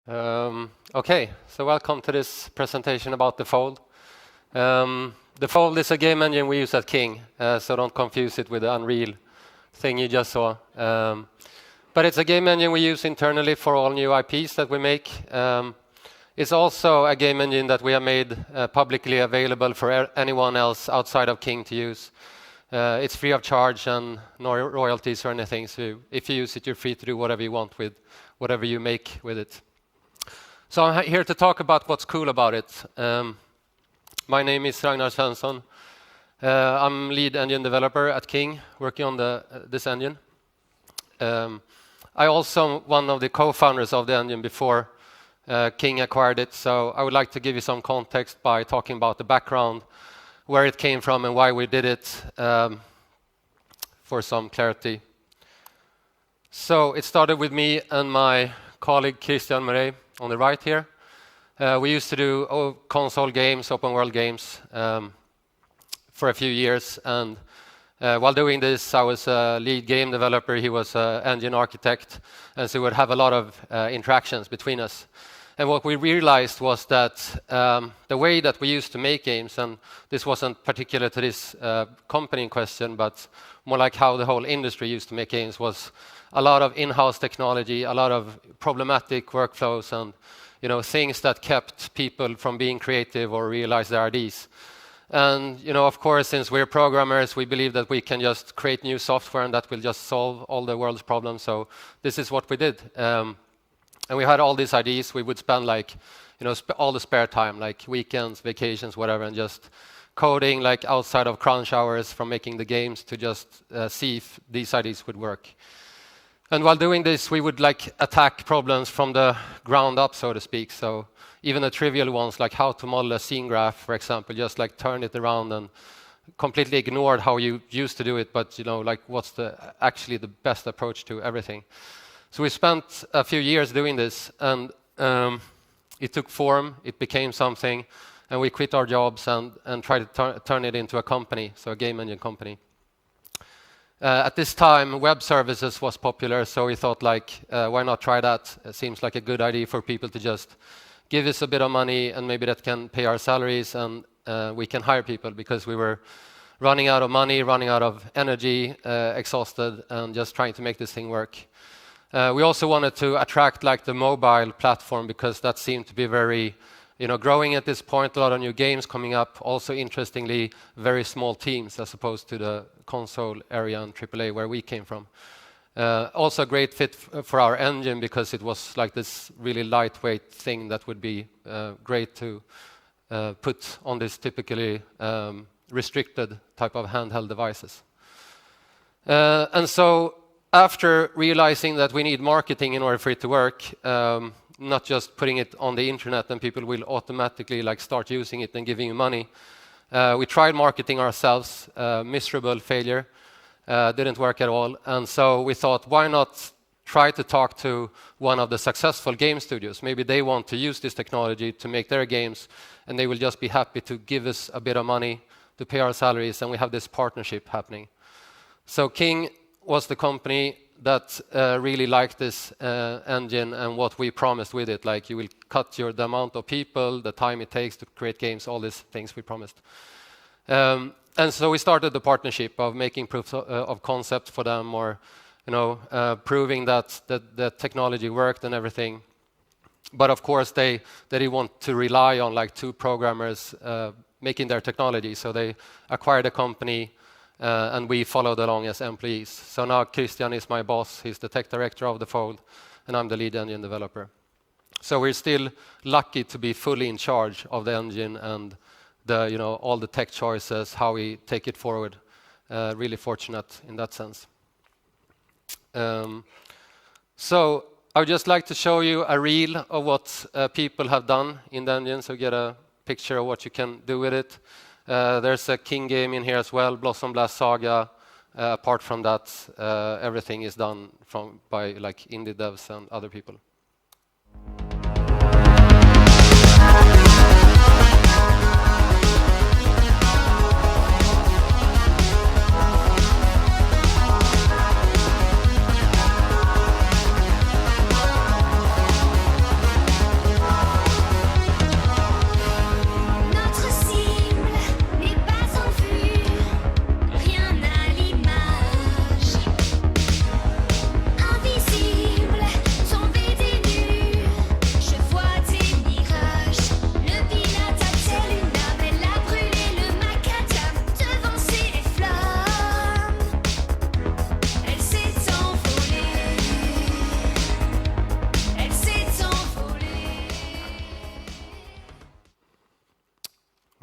Okay, so welcome to this presentation about Defold. Defold is a game engine we use at King, so don't confuse it with the Unreal thing you just saw. But it's a game engine we use internally for all new IPs that we make. It's also a game engine that we have made publicly available for anyone else outside of King to use. It's free of charge and no royalties or anything, so if you use it, you're free to do whatever you want with whatever you make with it. So I'm here to talk about what's cool about it. My name is Ragnar. I'm lead engine developer at King, working on this engine. I also one of the co-founders of the engine before King acquired it, so I would like to give you some context by talking about the background, where it came from and why we did it, for some clarity. So it started with me and my colleague Christian Murray on the right here. We used to do console games, open world games, for a few years, and while doing this I was a lead game developer, he was an engine architect, and so we would have a lot of interactions between us. And what we realized was that the way that we used to make games, and this wasn't particular to this company in question, but more like how the whole industry used to make games, was a lot of in-house technology, a lot of problematic workflows, and things that kept people from being creative or realize their ideas. And of course, since we're programmers, we believe that we can just create new software and that will just solve all the world's problems. So this is what we did. And we had all these ideas. We would spend all the spare time, like weekends, vacations, whatever, and just coding like outside of crunch hours from making the games to just see if these ideas would work. And while doing this, we would attack problems from the ground up, so to speak. So even the trivial ones, like how to model a scene graph, for example, just turn it around and completely ignored how you used to do it, but what's actually the best approach to everything. So we spent a few years doing this, and it took form, it became something, and we quit our jobs and tried to turn it into a company, so a game engine company. At this time, web services was popular, so we thought, why not try that? It seems like a good idea for people to just give us a bit of money, and maybe that can pay our salaries, and we can hire people, because we were running out of money, running out of energy, exhausted, and just trying to make this thing work. We also wanted to attract the mobile platform, because that seemed to be very growing at this point, a lot of new games coming up, also interestingly, very small teams as opposed to the console area and AAA where we came from. Also a great fit for our engine, because it was this really lightweight thing that would be great to put on this typically restricted type of handheld devices. And so after realizing that we need marketing in order for it to work, not just putting it on the internet and people will automatically start using it and giving you money. We tried marketing ourselves, miserable failure, didn't work at all. And so we thought, why not try to talk to one of the successful game studios? Maybe they want to use this technology to make their games, and they will just be happy to give us a bit of money to pay our salaries, and we have this partnership happening. So King was the company that really liked this engine and what we promised with it. You will cut the amount of people, the time it takes to create games, all these things we promised. And so we started the partnership of making proofs of concept for them, or proving that the technology worked and everything. But of course, they didn't want to rely on two programmers making their technology, so they acquired a company. And we followed along as employees. So now Christian is my boss. He's the tech director of Defold, and I'm the lead engine developer. So we're still lucky to be fully in charge of the engine and all the tech choices, how we take it forward. Really fortunate in that sense. So I would just like to show you a reel of what people have done in the engine, so you get a picture of what you can do with it. There's a King game in here as well, Blossom Blast Saga. Apart from that, everything is done by indie devs and other people.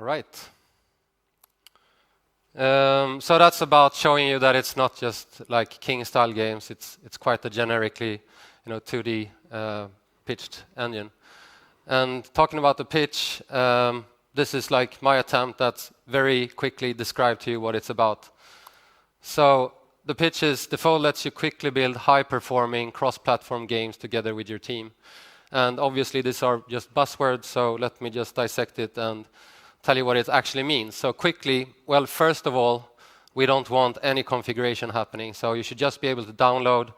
right. So that's about showing you that it's not just like King-style games. It's quite a generically, 2D pitched engine. And talking about the pitch, this is like my attempt at very quickly describe to you what it's about. So the pitch is Defold lets you quickly build high-performing cross-platform games together with your team. And obviously these are just buzzwords, so let me just dissect it and tell you what it actually means. So quickly, well, first of all, we don't want any configuration happening. So you should just be able to download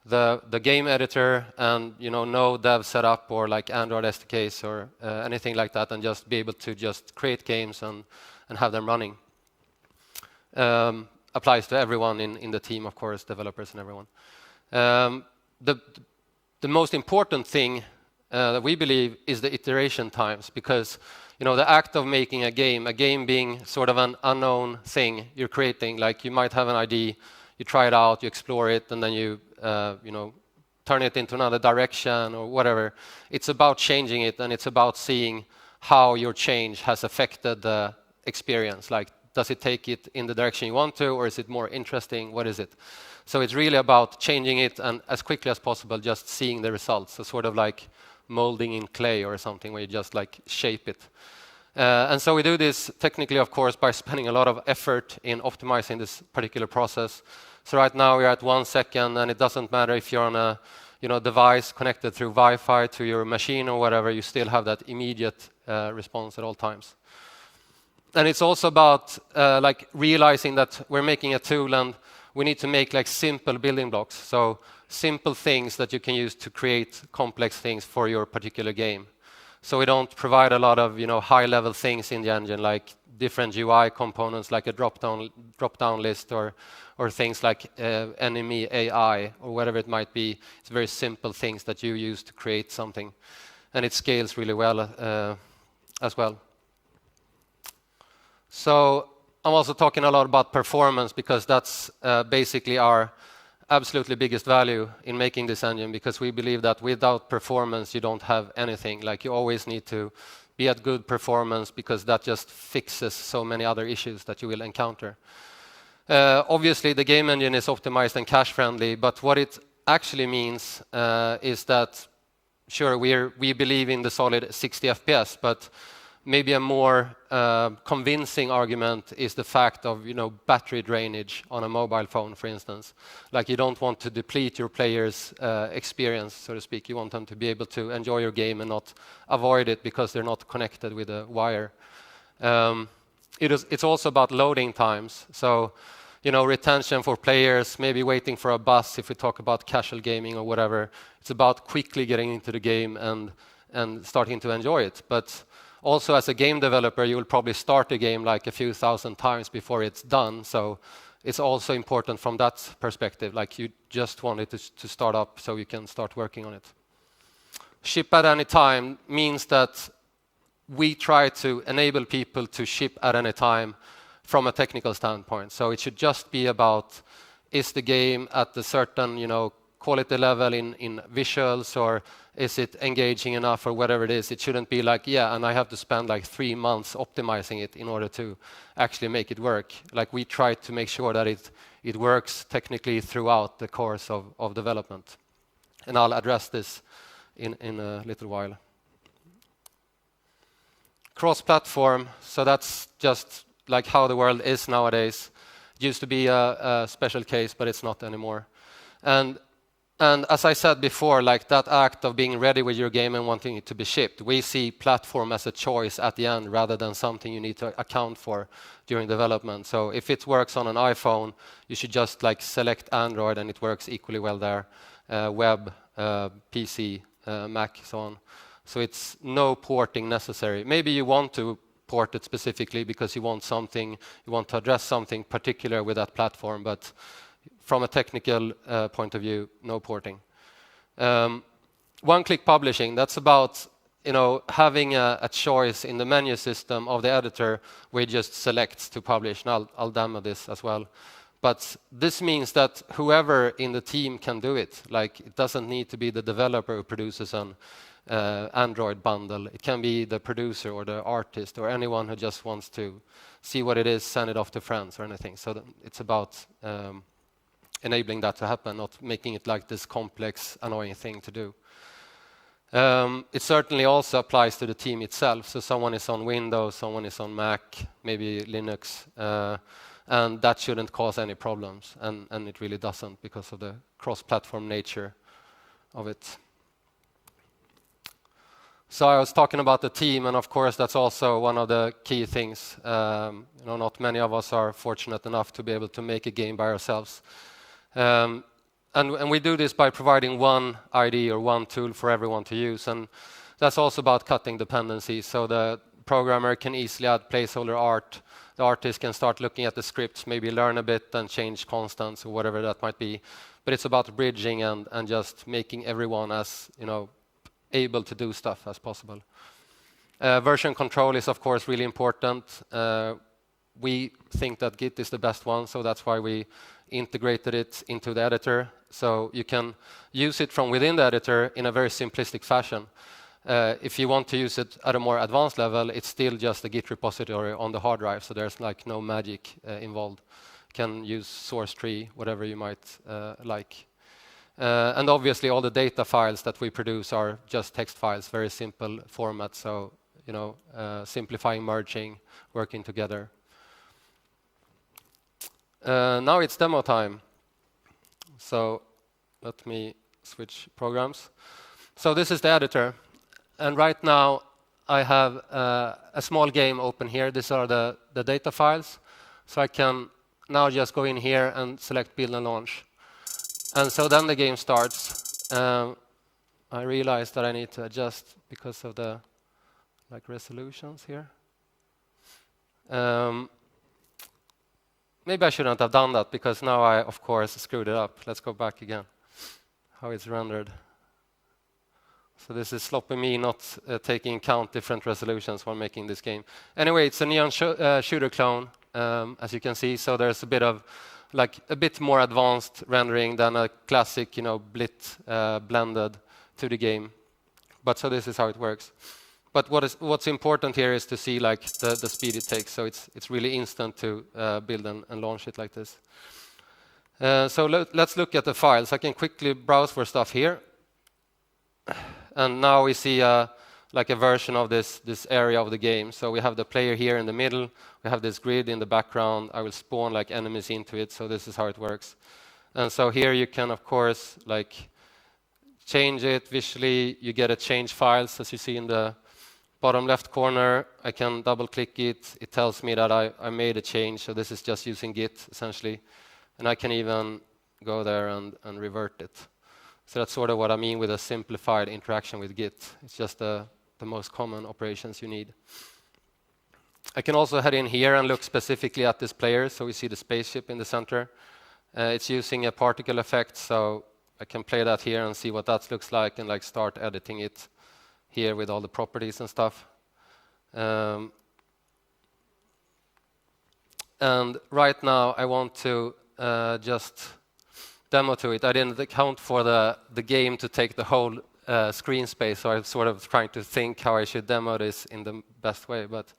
the game editor and no dev setup or like Android SDKs or anything like that, and just be able to just create games and have them running. Applies to everyone in the team, of course, developers and everyone. The most important thing that we believe is the iteration times, because the act of making a game being sort of an unknown thing you're creating, like you might have an idea, you try it out, you explore it, and then you turn it into another direction or whatever. It's about changing it, and it's about seeing how your change has affected the experience. Like, does it take it in the direction you want to, or is it more interesting? What is it? So it's really about changing it and as quickly as possible just seeing the results. So sort of like molding in clay or something where you just like shape it. And so we do this technically, of course, by spending a lot of effort in optimizing this particular process. So right now we're at 1 second, and it doesn't matter if you're on a device connected through Wi-Fi to your machine or whatever, you still have that immediate response at all times. And it's also about like realizing that we're making a tool and we need to make like simple building blocks. So simple things that you can use to create complex things for your particular game. So we don't provide a lot of high-level things in the engine, like different UI components, like a drop-down list, or things like enemy AI or whatever it might be. It's very simple things that you use to create something, and it scales really well as well. So I'm also talking a lot about performance, because that's basically our absolutely biggest value in making this engine, because we believe that without performance you don't have anything. Like, you always need to be at good performance, because that just fixes so many other issues that you will encounter. Obviously the game engine is optimized and cache friendly, but what it actually means is that sure, we believe in the solid 60 FPS, but maybe a more convincing argument is the fact of battery drainage on a mobile phone, for instance. Like, you don't want to deplete your players' experience, so to speak. You want them to be able to enjoy your game and not avoid it because they're not connected with a wire. It's also about loading times. So, retention for players, maybe waiting for a bus if we talk about casual gaming or whatever. It's about quickly getting into the game and starting to enjoy it. But also, as a game developer, you will probably start a game like a few thousand times before it's done. So it's also important from that perspective. Like, you just want it to start up so you can start working on it. Ship at any time means that we try to enable people to ship at any time from a technical standpoint. So it should just be about, is the game at a certain quality level in visuals, or is it engaging enough, or whatever it is. It shouldn't be like, and I have to spend like 3 months optimizing it in order to actually make it work. Like, we try to make sure that it works technically throughout the course of development. And I'll address this in a little while. Cross-platform, so that's just like how the world is nowadays. It used to be a special case, but it's not anymore. And as I said before, like that act of being ready with your game and wanting it to be shipped, we see platform as a choice at the end rather than something you need to account for during development. So if it works on an iPhone, you should just like select Android and it works equally well there. Web, PC, Mac, so on. So it's no porting necessary. Maybe you want to port it specifically because you want to address something particular with that platform, but from a technical point of view, no porting. One-click publishing, that's about having a choice in the menu system of the editor where it just selects to publish. And I'll demo this as well. But this means that whoever in the team can do it. Like, it doesn't need to be the developer who produces an Android bundle. It can be the producer or the artist or anyone who just wants to see what it is, send it off to friends or anything. So it's about enabling that to happen, not making it like this complex, annoying thing to do. It certainly also applies to the team itself. So someone is on Windows, someone is on Mac, maybe Linux, and that shouldn't cause any problems. And it really doesn't because of the cross-platform nature of it. So I was talking about the team, and of course that's also one of the key things. Not many of us are fortunate enough to be able to make a game by ourselves. And we do this by providing one ID or one tool for everyone to use, and that's also about cutting dependencies. So the programmer can easily add placeholder art. The artist can start looking at the scripts, maybe learn a bit and change constants or whatever that might be. But it's about bridging and just making everyone as able to do stuff as possible. Version control is of course really important. We think that Git is the best one, so that's why we integrated it into the editor. So you can use it from within the editor in a very simplistic fashion. If you want to use it at a more advanced level, it's still just a Git repository on the hard drive, so there's like no magic involved. You can use source tree, whatever you might like. And obviously all the data files that we produce are just text files, very simple format, so simplifying merging, working together. Now it's demo time. So let me switch programs. So this is the editor. And right now I have a small game open here. These are the data files. So I can now just go in here and select build and launch. And so then the game starts. I realize that I need to adjust because of the resolutions here. Maybe I shouldn't have done that because now I, of course, screwed it up. Let's go back again. How it's rendered. So this is sloppy me not taking account different resolutions while making this game. Anyway, it's a neon shooter clone, as you can see. So there's a bit of a bit more advanced rendering than a classic, blit blended to the game. But so this is how it works. But what's important here is to see the speed it takes. So it's really instant to build and launch it like this. So let's look at the files. I can quickly browse for stuff here. And now we see a version of this area of the game. So we have the player here in the middle. We have this grid in the background. I will spawn enemies into it. So this is how it works. And so here you can, of course, change it visually. You get a change files, as you see in the bottom left corner. I can double click it. It tells me that I made a change. So this is just using Git, essentially. And I can even go there and revert it. So that's sort of what I mean with a simplified interaction with Git. It's just the most common operations you need. I can also head in here and look specifically at this player. So we see the spaceship in the center. It's using a particle effect, so I can play that here and see what that looks like and start editing it here with all the properties and stuff. And right now I want to just demo to it. I didn't account for the game to take the whole screen space, so I'm sort of trying to think how I should demo this in the best way, but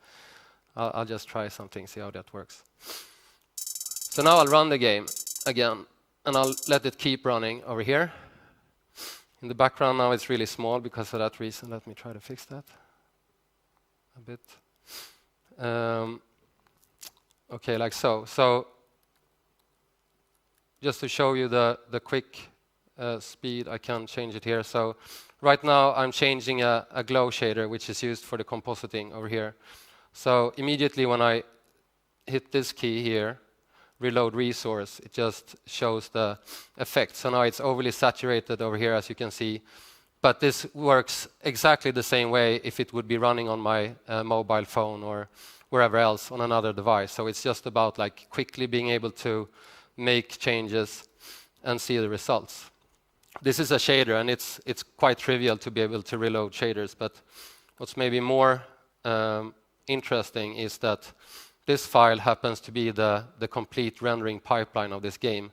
I'll just try something, see how that works. So now I'll run the game again, and I'll let it keep running over here. In the background now it's really small because of that reason. Let me try to fix that a bit. Okay, like so. So just to show you the quick speed, I can change it here. So right now I'm changing a glow shader, which is used for the compositing over here. So immediately when I hit this key here, reload resource, it just shows the effect. So now it's overly saturated over here, as you can see. But this works exactly the same way if it would be running on my mobile phone or wherever else on another device. So it's just about quickly being able to make changes and see the results. This is a shader, and it's quite trivial to be able to reload shaders. But what's maybe more interesting is that this file happens to be the complete rendering pipeline of this game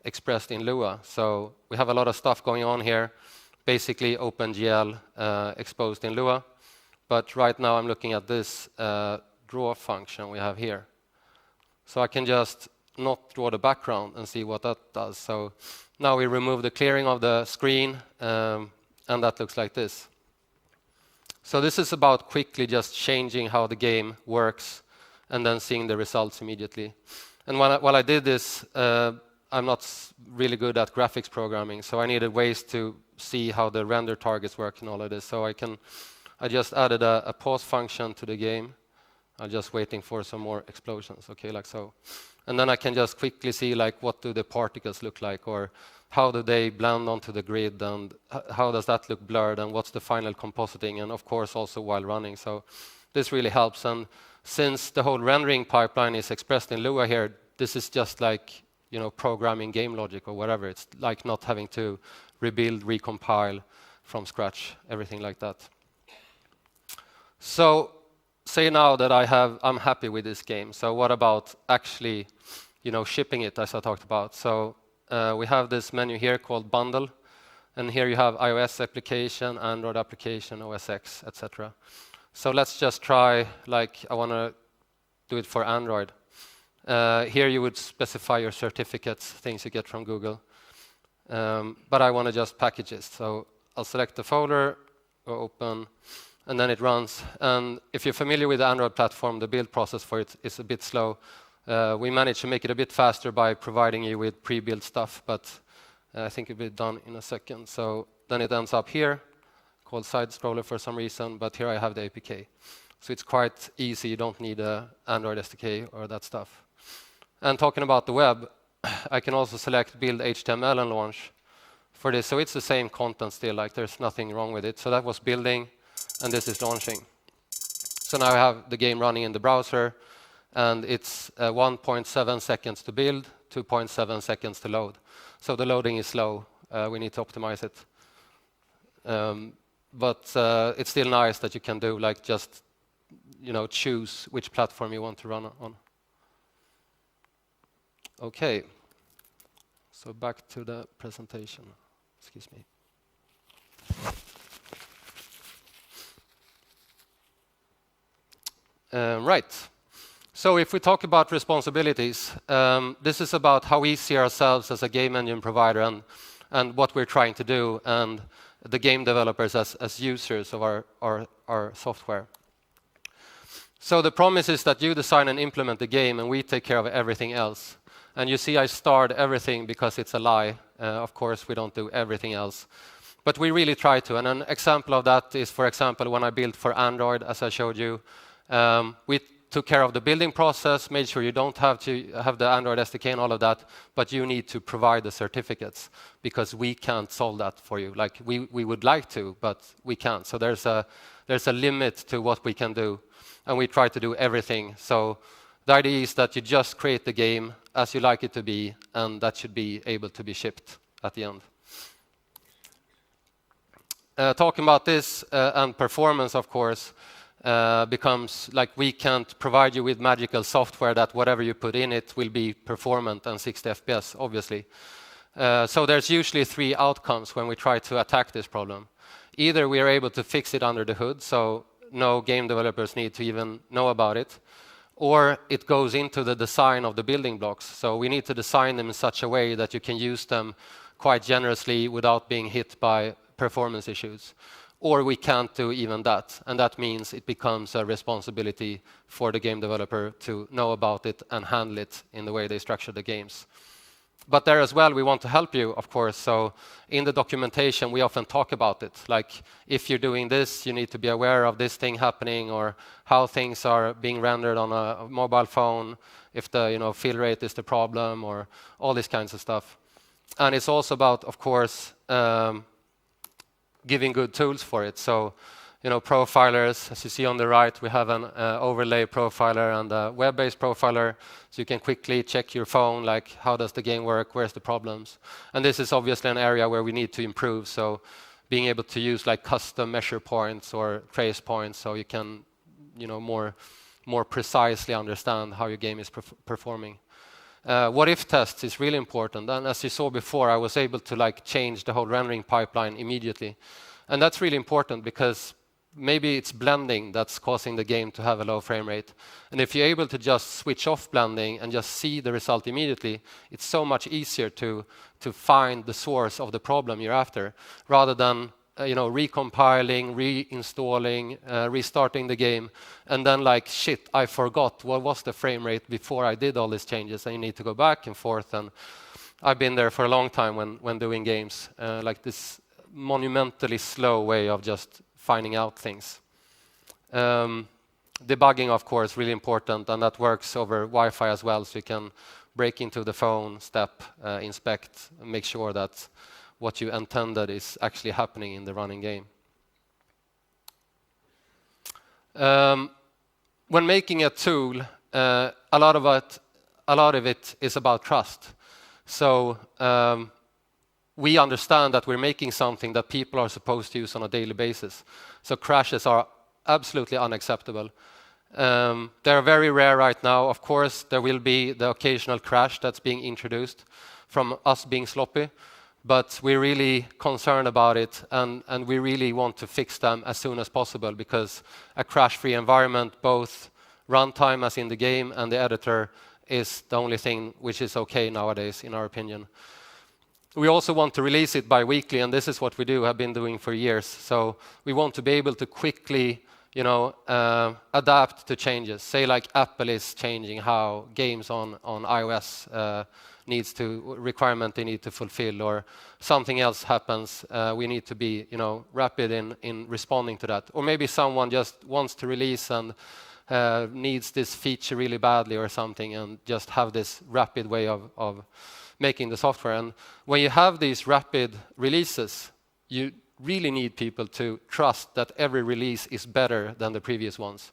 expressed in Lua. So we have a lot of stuff going on here. basically OpenGL exposed in Lua. But right now I'm looking at this draw function we have here. So I can just not draw the background and see what that does. So now we remove the clearing of the screen, and that looks like this. So this is about quickly just changing how the game works and then seeing the results immediately. And while I did this, I'm not really good at graphics programming, so I needed ways to see how the render targets work and all of this. So I just added a pause function to the game. I'm just waiting for some more explosions, okay, like so. And then I can just quickly see like what do the particles look like, or how do they blend onto the grid, and how does that look blurred, and what's the final compositing, and of course also while running. So this really helps. And since the whole rendering pipeline is expressed in Lua here, this is just like programming game logic or whatever. It's like not having to rebuild, recompile from scratch, everything like that. So say now that I'm happy with this game. So what about actually shipping it, as I talked about? So we have this menu here called bundle, and here you have iOS application, Android application, OS X, etc. So let's just try, like I want to do it for Android. Here you would specify your certificates, things you get from Google. But I want to just package it. So I'll select the folder, go open, and then it runs. And if you're familiar with the Android platform, the build process for it is a bit slow. We managed to make it a bit faster by providing you with pre-built stuff, but I think it'll be done in a second. So then it ends up here, called side scroller for some reason, but here I have the APK. So it's quite easy. You don't need an Android SDK or that stuff. And talking about the web, I can also select build HTML and launch for this. So it's the same content still, like there's nothing wrong with it. So that was building, and this is launching. So now I have the game running in the browser, and it's 1.7 seconds to build, 2.7 seconds to load. So the loading is slow. We need to optimize it. But it's still nice that you can do like just choose which platform you want to run on. Okay. So back to the presentation. Excuse me. Right. So if we talk about responsibilities, this is about how we see ourselves as a game engine provider and what we're trying to do, and the game developers as users of our software. So the promise is that you design and implement the game, and we take care of everything else. And you see I starred everything because it's a lie. Of course, we don't do everything else. But we really try to. And an example of that is, for example, when I built for Android, as I showed you, we took care of the building process, made sure you don't have to have the Android SDK and all of that, but you need to provide the certificates because we can't solve that for you. Like we would like to, but we can't. So there's a limit to what we can do, and we try to do everything. So the idea is that you just create the game as you like it to be, and that should be able to be shipped at the end. Talking about this and performance, of course, becomes like we can't provide you with magical software that whatever you put in it will be performant and 60 FPS, obviously. So there's usually three outcomes when we try to attack this problem. Either we are able to fix it under the hood, so no game developers need to even know about it, or it goes into the design of the building blocks. So we need to design them in such a way that you can use them quite generously without being hit by performance issues. Or we can't do even that, and that means it becomes a responsibility for the game developer to know about it and handle it in the way they structure the games. But there as well, we want to help you, of course. So in the documentation, we often talk about it. Like, if you're doing this, you need to be aware of this thing happening, or how things are being rendered on a mobile phone, if the fill rate is the problem, or all these kinds of stuff. And it's also about, of course, giving good tools for it. So, profilers, as you see on the right, we have an overlay profiler and a web-based profiler, so you can quickly check your phone, like how does the game work, where's the problems. And this is obviously an area where we need to improve, so being able to use like custom measure points or trace points, so you can more precisely understand how your game is performing. What if tests is really important. And as you saw before, I was able to like change the whole rendering pipeline immediately. And that's really important because maybe it's blending that's causing the game to have a low frame rate. And if you're able to just switch off blending and just see the result immediately, it's so much easier to find the source of the problem you're after, rather than recompiling, reinstalling, restarting the game, and then like, shit, I forgot what was the frame rate before I did all these changes, and you need to go back and forth. And I've been there for a long time when doing games, like this monumentally slow way of just finding out things. Debugging, of course, really important, and that works over Wi-Fi as well, so you can break into the phone, step, inspect, and make sure that what you intended is actually happening in the running game. When making a tool, a lot of it is about trust. So we understand that we're making something that people are supposed to use on a daily basis. So crashes are absolutely unacceptable. They're very rare right now. Of course, there will be the occasional crash that's being introduced from us being sloppy, but we're really concerned about it, and we really want to fix them as soon as possible, because a crash-free environment, both runtime as in the game and the editor, is the only thing which is okay nowadays, in our opinion. We also want to release it bi-weekly, and this is what we have been doing for years. So we want to be able to quickly adapt to changes. Say like Apple is changing how games on iOS requirement they need to fulfill, or something else happens. We need to be rapid in responding to that. Or maybe someone just wants to release and needs this feature really badly or something, and just have this rapid way of making the software. And when you have these rapid releases, you really need people to trust that every release is better than the previous ones.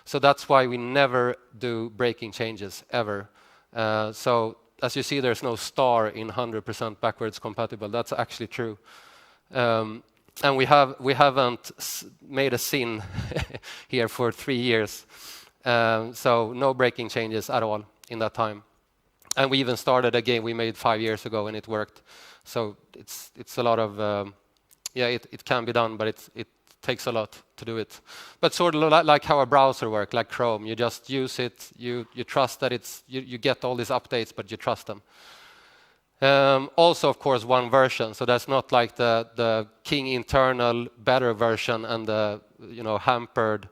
So that's why we never do breaking changes, ever. So as you see, there's no star in 100% backwards compatible. That's actually true. And we haven't made a sin here for 3 years. So no breaking changes at all in that time. And we even started a game we made 5 years ago, and it worked. So it's a lot of it can be done, but it takes a lot to do it. But sort of like how a browser works, like Chrome. You just use it. You trust that you get all these updates, but you trust them. Also, of course, one version. So that's not like the King internal better version and the hampered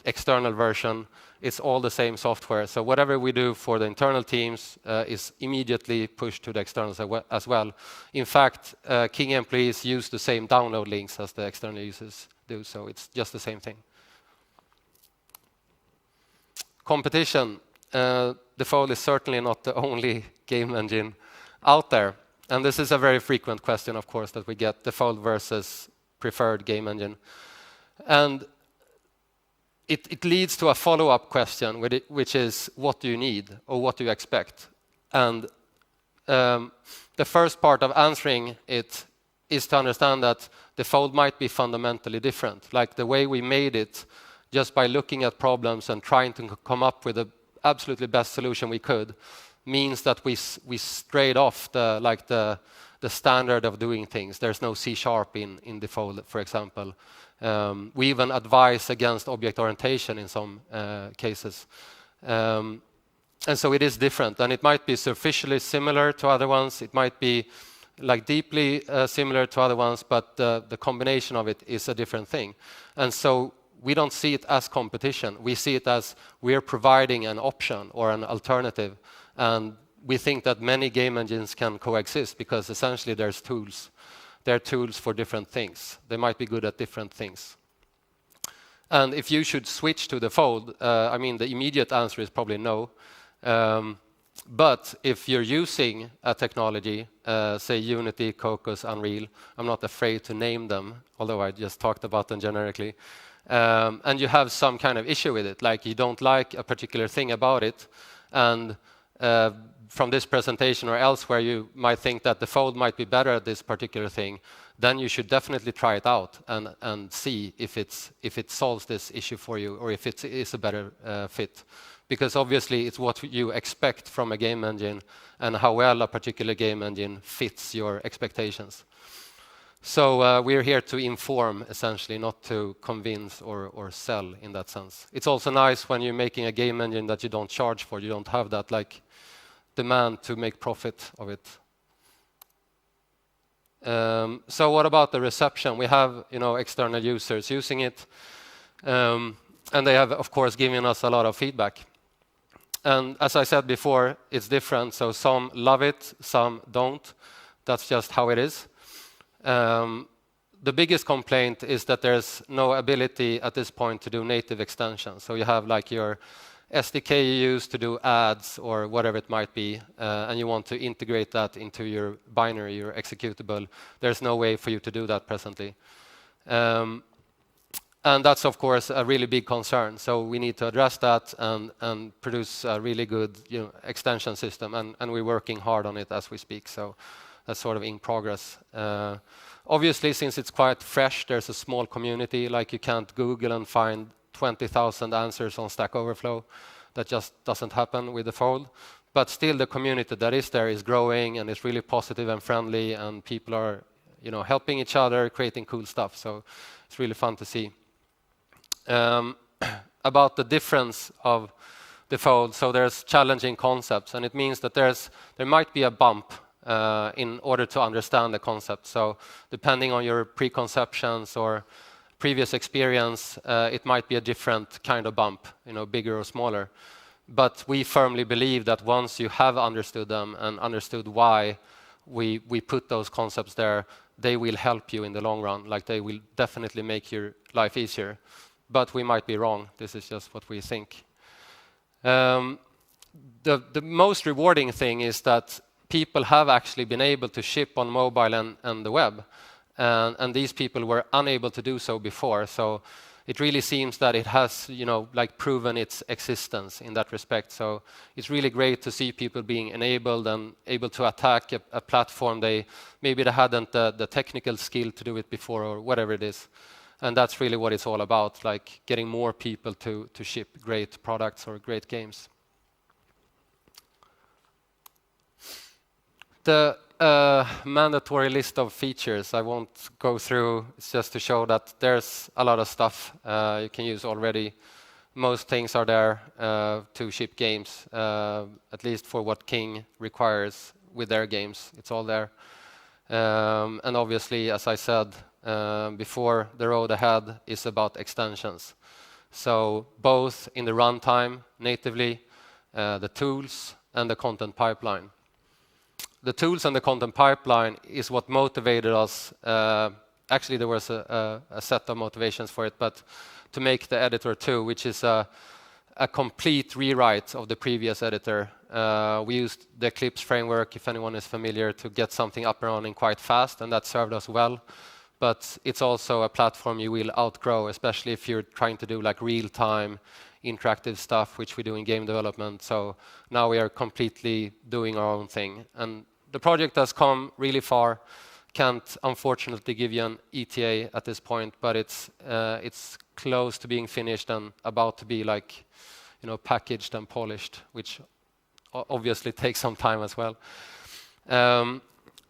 external version. It's all the same software. So whatever we do for the internal teams is immediately pushed to the externals as well. In fact, King employees use the same download links as the external users do, so it's just the same thing. Competition. Defold is certainly not the only game engine out there. And this is a very frequent question, of course, that we get: Defold versus preferred game engine. And it leads to a follow-up question, which is, what do you need, or what do you expect? And the first part of answering it is to understand that Defold might be fundamentally different. Like the way we made it, just by looking at problems and trying to come up with the absolutely best solution we could, means that we strayed off the standard of doing things. There's no C# in Defold, for example. We even advise against object orientation in some cases. And so it is different. And it might be superficially similar to other ones. It might be like deeply similar to other ones, but the combination of it is a different thing. And so we don't see it as competition. We see it as we're providing an option or an alternative. And we think that many game engines can coexist, because essentially there's tools. They're tools for different things. They might be good at different things. And if you should switch to Defold, the immediate answer is probably no. But if you're using a technology, say Unity, Cocos, Unreal, I'm not afraid to name them, although I just talked about them generically, and you have some kind of issue with it, like you don't like a particular thing about it, and from this presentation or elsewhere you might think that Defold might be better at this particular thing, then you should definitely try it out and see if it solves this issue for you, or if it is a better fit. because obviously it's what you expect from a game engine and how well a particular game engine fits your expectations. So we're here to inform, essentially, not to convince or sell in that sense. It's also nice when you're making a game engine that you don't charge for. You don't have that like demand to make profit of it. So what about the reception? We have external users using it, and they have, of course, given us a lot of feedback. And as I said before, it's different. So some love it, some don't. That's just how it is. The biggest complaint is that there's no ability at this point to do native extensions. So you have like your SDK you use to do ads or whatever it might be, and you want to integrate that into your binary, your executable. There's no way for you to do that presently. And that's, of course, a really big concern. So we need to address that and produce a really good extension system. And we're working hard on it as we speak. So that's sort of in progress. Obviously, since it's quite fresh, there's a small community. Like you can't Google and find 20,000 answers on Stack Overflow. That just doesn't happen with Defold. But still, the community that is there is growing, and it's really positive and friendly, and people are helping each other, creating cool stuff. So it's really fun to see. About the difference of Defold, so there's challenging concepts, and it means that there might be a bump in order to understand the concept. So depending on your preconceptions or previous experience, it might be a different kind of bump, bigger or smaller. But we firmly believe that once you have understood them and understood why we put those concepts there, they will help you in the long run. Like they will definitely make your life easier. But we might be wrong. This is just what we think. The most rewarding thing is that people have actually been able to ship on mobile and the web. And these people were unable to do so before. So it really seems that it has, proven its existence in that respect. So it's really great to see people being enabled and able to attack a platform maybe they hadn't the technical skill to do it before or whatever it is. And that's really what it's all about, like getting more people to ship great products or great games. The mandatory list of features I won't go through. It's just to show that there's a lot of stuff you can use already. Most things are there to ship games, at least for what King requires with their games. It's all there. And obviously, as I said before, the road ahead is about extensions. So both in the runtime natively, the tools, and the content pipeline. The tools and the content pipeline is what motivated us. Actually, there was a set of motivations for it, but to make the editor 2, which is a complete rewrite of the previous editor. We used the Eclipse framework, if anyone is familiar, to get something up and running quite fast, and that served us well. But it's also a platform you will outgrow, especially if you're trying to do like real-time interactive stuff, which we do in game development. So now we are completely doing our own thing. And the project has come really far. Can't unfortunately give you an ETA at this point, but it's close to being finished and about to be packaged and polished, which obviously takes some time as well.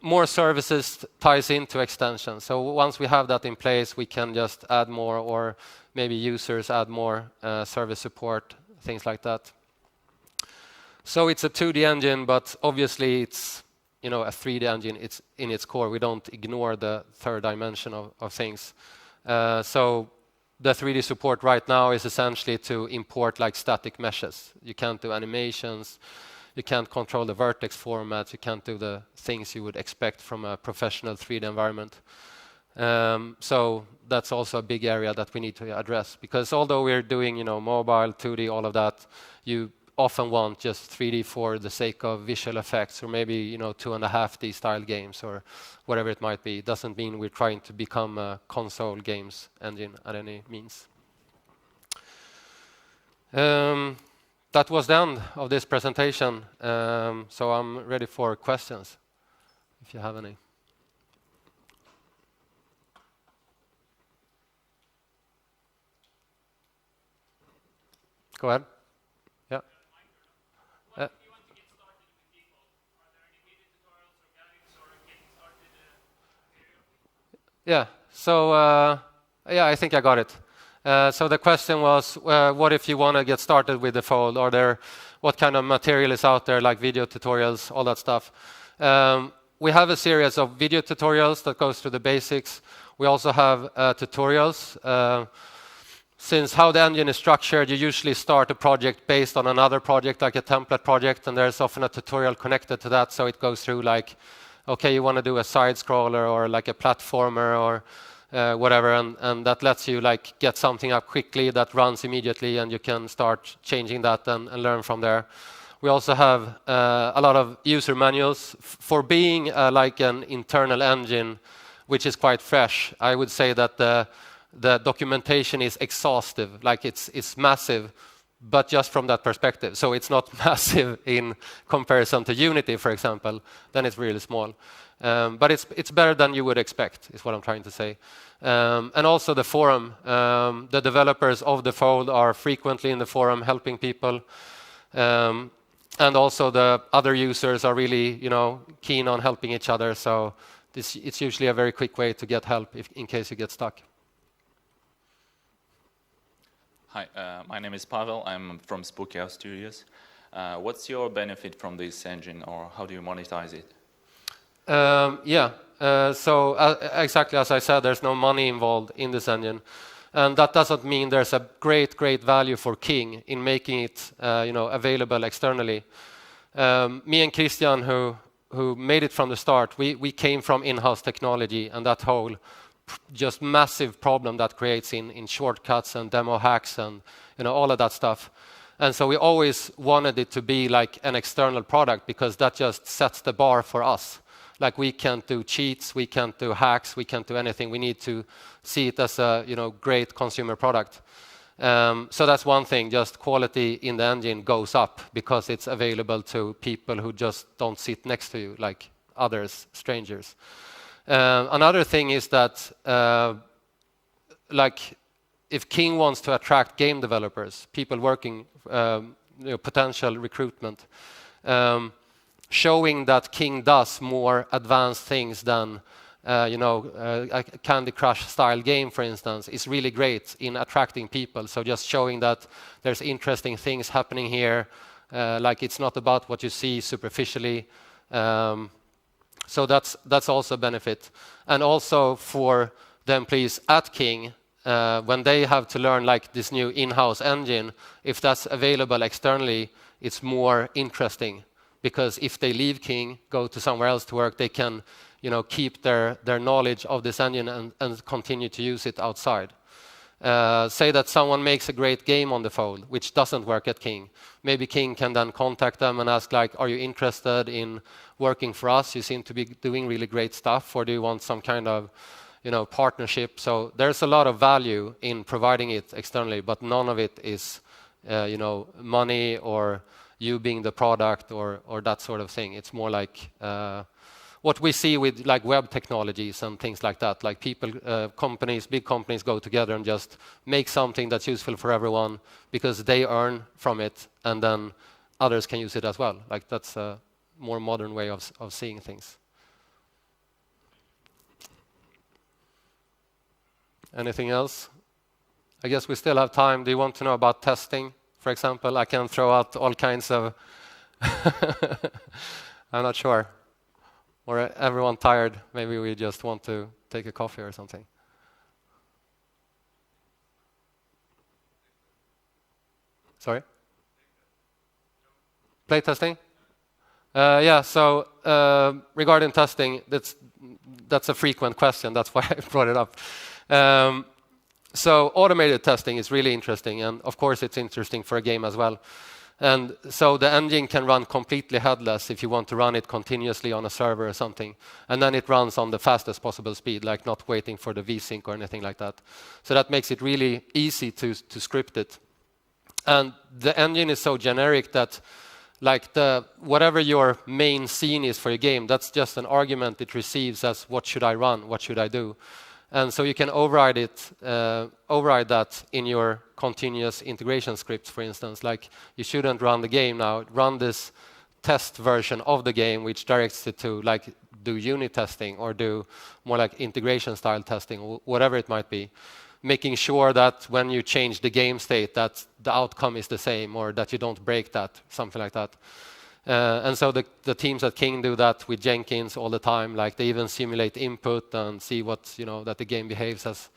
More services ties into extensions. So once we have that in place, we can just add more, or maybe users add more service support, things like that. So it's a 2D engine, but obviously it's a 3D engine. It's in its core. We don't ignore the third dimension of things. So the 3D support right now is essentially to import like static meshes. You can't do animations. You can't control the vertex formats. You can't do the things you would expect from a professional 3D environment. So that's also a big area that we need to address, because although we're doing mobile, 2D, all of that, you often want just 3D for the sake of visual effects, or maybe 2.5D style games or whatever it might be. It doesn't mean we're trying to become a console games engine at any means. That was the end of this presentation. So I'm ready for questions, if you have any. Go ahead. Yeah. Yeah. So yeah, I think I got it. So the question was, what if you want to get started with Defold? What kind of material is out there, like video tutorials, all that stuff? We have a series of video tutorials that goes through the basics. We also have tutorials. Since how the engine is structured, you usually start a project based on another project, like a template project, and there's often a tutorial connected to that. So it goes through like, okay, you want to do a side scroller or like a platformer or whatever, and that lets you like get something up quickly that runs immediately, and you can start changing that and learn from there. We also have a lot of user manuals for being like an internal engine, which is quite fresh. I would say that the documentation is exhaustive, like it's massive, but just from that perspective. So it's not massive in comparison to Unity, for example. Then it's really small. But it's better than you would expect, is what I'm trying to say. And also the forum. The developers of Defold are frequently in the forum helping people. And also the other users are really, keen on helping each other. So it's usually a very quick way to get help in case you get stuck. Hi, my name is Pavel. I'm from Spooky House Studios. What's your benefit from this engine, or how do you monetize it? So exactly as I said, there's no money involved in this engine. And that doesn't mean there's a great value for King in making it available externally. Me and Christian, who made it from the start, we came from in-house technology, and that whole just massive problem that creates in shortcuts and demo hacks and all of that stuff. And so we always wanted it to be like an external product, because that just sets the bar for us. Like, we can't do cheats, we can't do hacks, we can't do anything. We need to see it as a great consumer product. So that's one thing, just quality in the engine goes up because it's available to people who just don't sit next to you, like others, strangers. Another thing is that like if King wants to attract game developers, people working, potential recruitment, showing that King does more advanced things than a Candy Crush style game, for instance, is really great in attracting people. So just showing that there's interesting things happening here, like it's not about what you see superficially. So that's also a benefit. And also for the employees at King, when they have to learn like this new in-house engine, if that's available externally, it's more interesting, because if they leave King, go to somewhere else to work, they can keep their knowledge of this engine and continue to use it outside. Say that someone makes a great game on Defold, which doesn't work at King. Maybe King can then contact them and ask, like, are you interested in working for us? You seem to be doing really great stuff, or do you want some kind of partnership? So there's a lot of value in providing it externally, but none of it is money or you being the product or that sort of thing. It's more like what we see with like web technologies and things like that. Like people, big companies go together and just make something that's useful for everyone because they earn from it, and then others can use it as well. Like that's a more modern way of seeing things. Anything else? I guess we still have time. Do you want to know about testing, for example? I can throw out all kinds of... I'm not sure. Or everyone tired? Maybe we just want to take a coffee or something. Sorry? Play testing? Yeah, so regarding testing, that's a frequent question. That's why I brought it up. So automated testing is really interesting, and of course it's interesting for a game as well. And so the engine can run completely headless if you want to run it continuously on a server or something. And then it runs on the fastest possible speed, like not waiting for the vsync or anything like that. So that makes it really easy to script it. And the engine is so generic that like whatever your main scene is for your game, that's just an argument it receives as what should I run, what should I do. And so you can override that in your continuous integration scripts, for instance. Like you shouldn't run the game now, run this test version of the game which directs it to like do unit testing or do more like integration style testing, whatever it might be, making sure that when you change the game state that the outcome is the same or that you don't break that, something like that. And so the teams at King do that with Jenkins all the time. Like they even simulate input and see what, that the game behaves as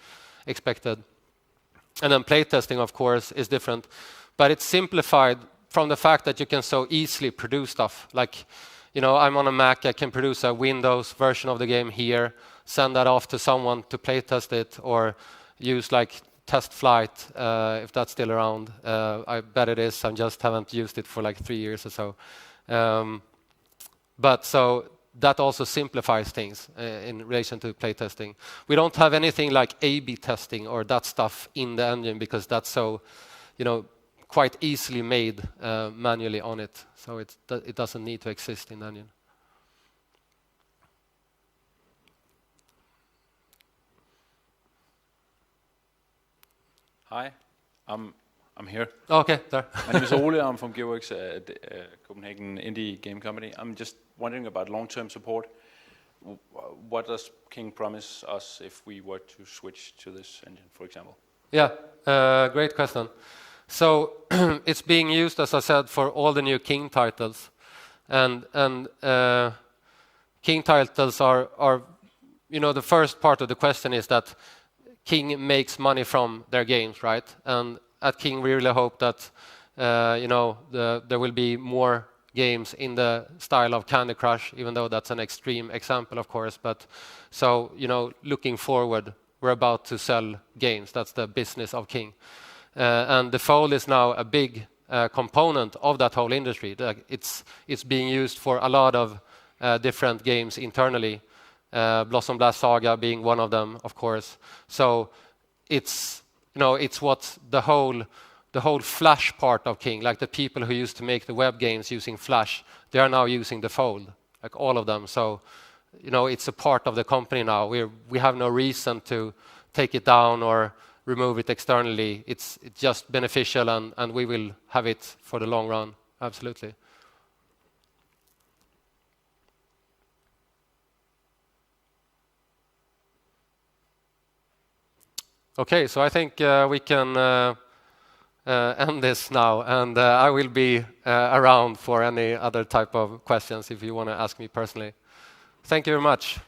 expected. And then playtesting, of course, is different, but it's simplified from the fact that you can so easily produce stuff. Like, I'm on a Mac, I can produce a Windows version of the game here, send that off to someone to playtest it, or use like Test Flight, if that's still around. I bet it is. I just haven't used it for like 3 years or so. But so that also simplifies things in relation to playtesting. We don't have anything like A/B testing or that stuff in the engine because that's so, quite easily made manually on it. So it doesn't need to exist in the engine. Hi, I'm here. Okay, there. My name is Ole. I'm from Gearworks, Copenhagen indie game company. I'm just wondering about long-term support. What does King promise us if we were to switch to this engine, for example? Yeah, great question. So it's being used, as I said, for all the new King titles, and King titles are the first part of the question is that King makes money from their games, right? And at King, we really hope that there will be more games in the style of Candy Crush, even though that's an extreme example, of course. But so looking forward, we're about to sell games. That's the business of King, and Defold is now a big component of that whole industry. It's being used for a lot of different games internally. Blossom Blast Saga being one of them, of course. So it's what the whole Flash part of King, like the people who used to make the web games using Flash, they are now using Defold, like all of them. So it's a part of the company now. We have no reason to take it down or remove it externally. It's just beneficial, and we will have it for the long run. Absolutely. Okay, so I think we can end this now, and I will be around for any other type of questions if you want to ask me personally. Thank you very much.